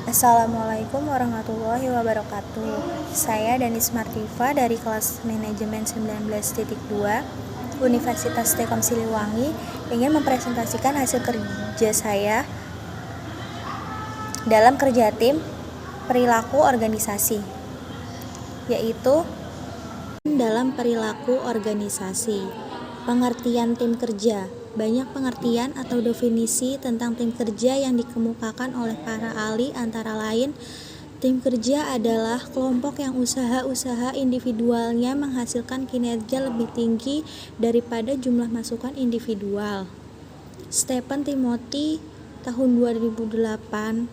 Assalamualaikum warahmatullahi wabarakatuh. Saya Danis Martiva dari kelas manajemen 19.2 Universitas Telkom Siliwangi ingin mempresentasikan hasil kerja saya dalam kerja tim perilaku organisasi, yaitu dalam perilaku organisasi. Pengertian tim kerja. Banyak pengertian atau definisi tentang tim kerja yang dikemukakan oleh para ahli, antara lain tim kerja adalah kelompok yang usaha-usaha individualnya menghasilkan kinerja lebih tinggi daripada jumlah masukan individual. Stephen Timothy tahun 2008,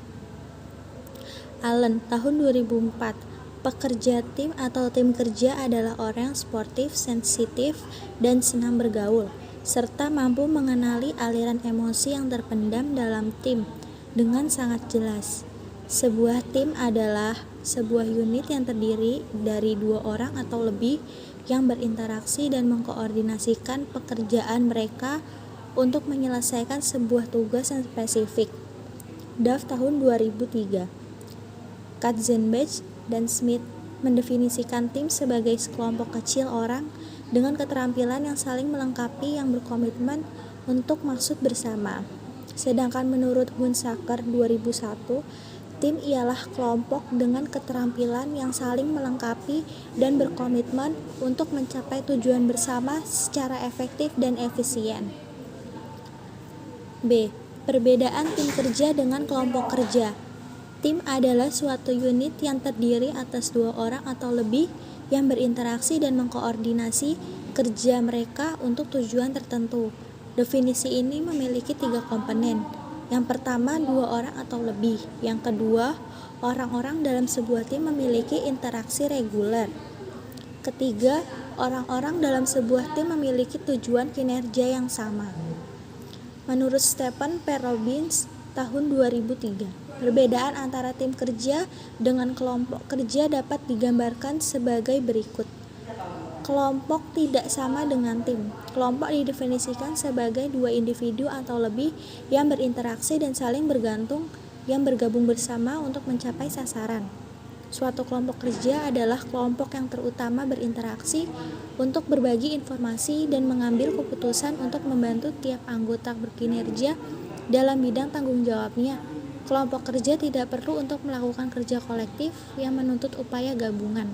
Allen tahun 2004. Pekerja tim atau tim kerja adalah orang yang sportif, sensitif, dan senang bergaul, serta mampu mengenali aliran emosi yang terpendam dalam tim dengan sangat jelas. Sebuah tim adalah sebuah unit yang terdiri dari 2 orang atau lebih yang berinteraksi dan mengkoordinasikan pekerjaan mereka untuk menyelesaikan sebuah tugas yang spesifik. Duff tahun 2003. Katzenbach dan Smith mendefinisikan tim sebagai sekelompok kecil orang dengan keterampilan yang saling melengkapi yang berkomitmen untuk maksud bersama. Sedangkan menurut Hunsaker 2001, tim ialah kelompok dengan keterampilan yang saling melengkapi dan berkomitmen untuk mencapai tujuan bersama secara efektif dan efisien. B. Perbedaan tim kerja dengan kelompok kerja. Tim adalah suatu unit yang terdiri atas 2 orang atau lebih yang berinteraksi dan mengkoordinasi kerja mereka untuk tujuan tertentu. Definisi ini memiliki 3 komponen. Yang pertama, 2 orang atau lebih. Yang kedua, orang-orang dalam sebuah tim memiliki interaksi reguler. Ketiga, orang-orang dalam sebuah tim memiliki tujuan kinerja yang sama. Menurut Stephen P. Robbins tahun 2003, perbedaan antara tim kerja dengan kelompok kerja dapat digambarkan sebagai berikut. Kelompok tidak sama dengan tim. Kelompok didefinisikan sebagai 2 individu atau lebih yang berinteraksi dan saling bergantung yang bergabung bersama untuk mencapai sasaran. Suatu kelompok kerja adalah kelompok yang terutama berinteraksi untuk berbagi informasi dan mengambil keputusan untuk membantu tiap anggota berkinerja dalam bidang tanggung jawabnya. Kelompok kerja tidak perlu untuk melakukan kerja kolektif yang menuntut upaya gabungan.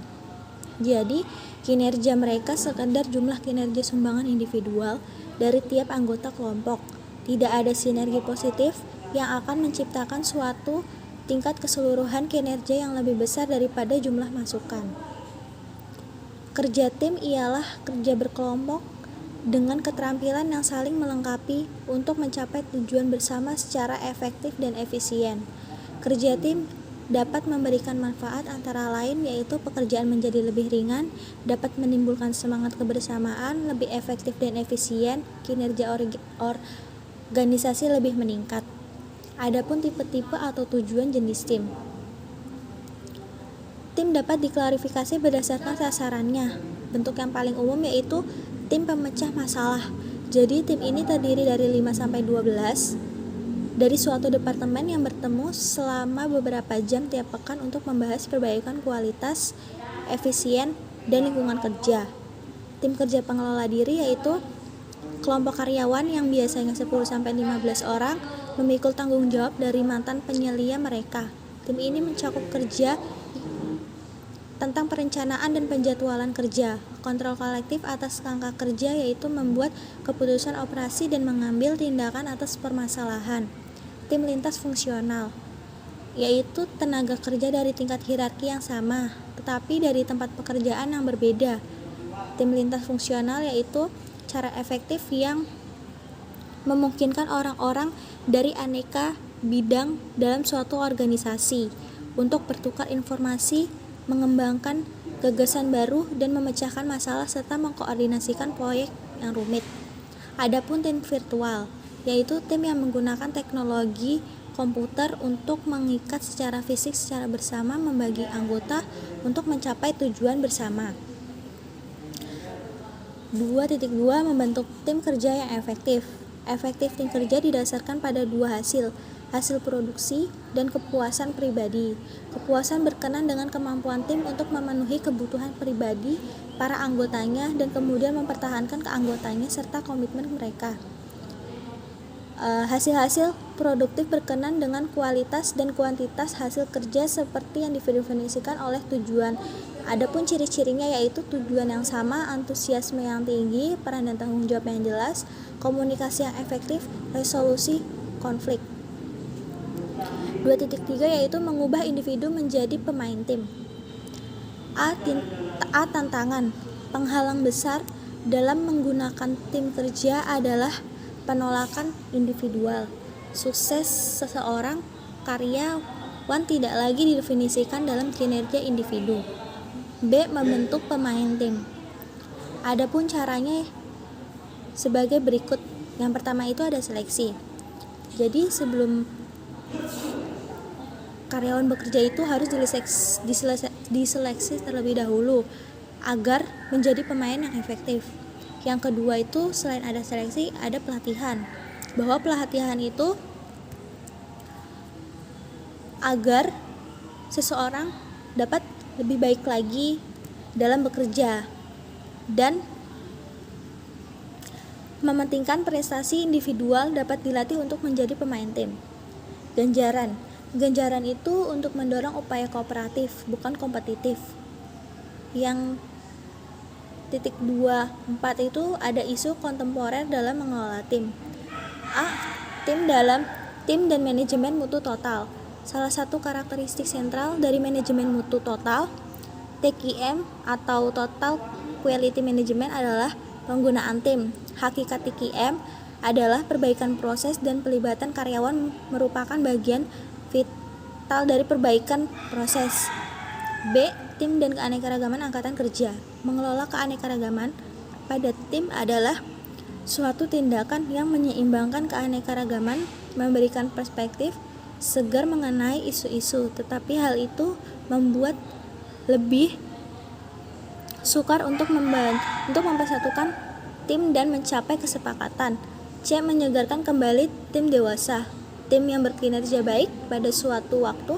Jadi, kinerja mereka sekadar jumlah kinerja sumbangan individual dari tiap anggota kelompok. Tidak ada sinergi positif yang akan menciptakan suatu tingkat keseluruhan kinerja yang lebih besar daripada jumlah masukan. Kerja tim ialah kerja berkelompok dengan keterampilan yang saling melengkapi untuk mencapai tujuan bersama secara efektif dan efisien. Kerja tim dapat memberikan manfaat antara lain yaitu pekerjaan menjadi lebih ringan, dapat menimbulkan semangat kebersamaan, lebih efektif dan efisien, kinerja organisasi lebih meningkat. Adapun tipe-tipe atau tujuan jenis tim. Tim dapat diklarifikasi berdasarkan sasarannya. Bentuk yang paling umum yaitu tim pemecah masalah. Jadi tim ini terdiri dari 5-12 dari suatu departemen yang bertemu selama beberapa jam tiap pekan untuk membahas perbaikan kualitas, efisien, dan lingkungan kerja. Tim kerja pengelola diri yaitu kelompok karyawan yang biasanya 10-15 orang memikul tanggung jawab dari mantan penyelia mereka. Tim ini mencakup kerja tentang perencanaan dan penjadwalan kerja, kontrol kolektif atas kerangka kerja yaitu membuat keputusan operasi dan mengambil tindakan atas permasalahan. Tim lintas fungsional yaitu tenaga kerja dari tingkat hierarki yang sama, tetapi dari tempat pekerjaan yang berbeda. Tim lintas fungsional yaitu cara efektif yang memungkinkan orang-orang dari aneka bidang dalam suatu organisasi untuk bertukar informasi, mengembangkan gagasan baru, dan memecahkan masalah serta mengkoordinasikan proyek yang rumit. Adapun tim virtual, yaitu tim yang menggunakan teknologi komputer untuk mengikat secara fisik secara bersama membagi anggota untuk mencapai tujuan bersama. 2.2 Membentuk tim kerja yang efektif. Efektif tim kerja didasarkan pada 2 hasil. hasil produksi, dan kepuasan pribadi. Kepuasan berkenan dengan kemampuan tim untuk memenuhi kebutuhan pribadi para anggotanya dan kemudian mempertahankan keanggotaannya serta komitmen mereka. Hasil-hasil produktif berkenan dengan kualitas dan kuantitas hasil kerja seperti yang didefinisikan oleh tujuan. Adapun ciri-cirinya yaitu tujuan yang sama, antusiasme yang tinggi, peran dan tanggung jawab yang jelas, komunikasi yang efektif, resolusi konflik. 2.3 yaitu mengubah individu menjadi pemain tim. Tantangan. Penghalang besar dalam menggunakan tim kerja adalah penolakan individual. Sukses seseorang karyawan tidak lagi didefinisikan dalam kinerja individu. B. Membentuk pemain tim. Adapun caranya sebagai berikut. Yang pertama itu ada seleksi. Jadi sebelum karyawan bekerja itu harus diseleksi terlebih dahulu agar menjadi pemain yang efektif. Yang kedua itu selain ada seleksi, ada pelatihan. Bahwa pelatihan itu agar seseorang dapat lebih baik lagi dalam bekerja dan mementingkan prestasi individual dapat dilatih untuk menjadi pemain tim. Ganjaran itu untuk mendorong upaya kooperatif, bukan kompetitif. Yang 24 itu ada isu kontemporer dalam mengelola tim. A. Tim dan manajemen mutu total. Salah satu karakteristik sentral dari manajemen mutu total TQM atau Total Quality Management adalah penggunaan tim. Hakikat TQM adalah perbaikan proses dan pelibatan karyawan merupakan bagian vital dari perbaikan proses. B. Tim dan keanekaragaman angkatan kerja. Mengelola keanekaragaman pada tim adalah suatu tindakan yang menyeimbangkan keanekaragaman, memberikan perspektif segar mengenai isu-isu, tetapi hal itu membuat lebih sukar untuk mempersatukan tim dan mencapai kesepakatan. C. Menyegarkan kembali tim dewasa. Tim yang berkinerja baik pada suatu waktu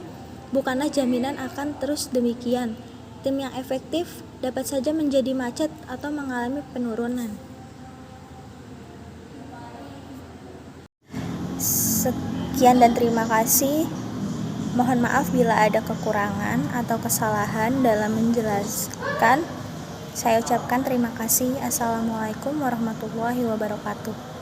bukanlah jaminan akan terus demikian. Tim yang efektif dapat saja menjadi macet atau mengalami penurunan. Sekian dan terima kasih. Mohon maaf bila ada kekurangan atau kesalahan dalam menjelaskan. Saya ucapkan terima kasih. Assalamualaikum warahmatullahi wabarakatuh.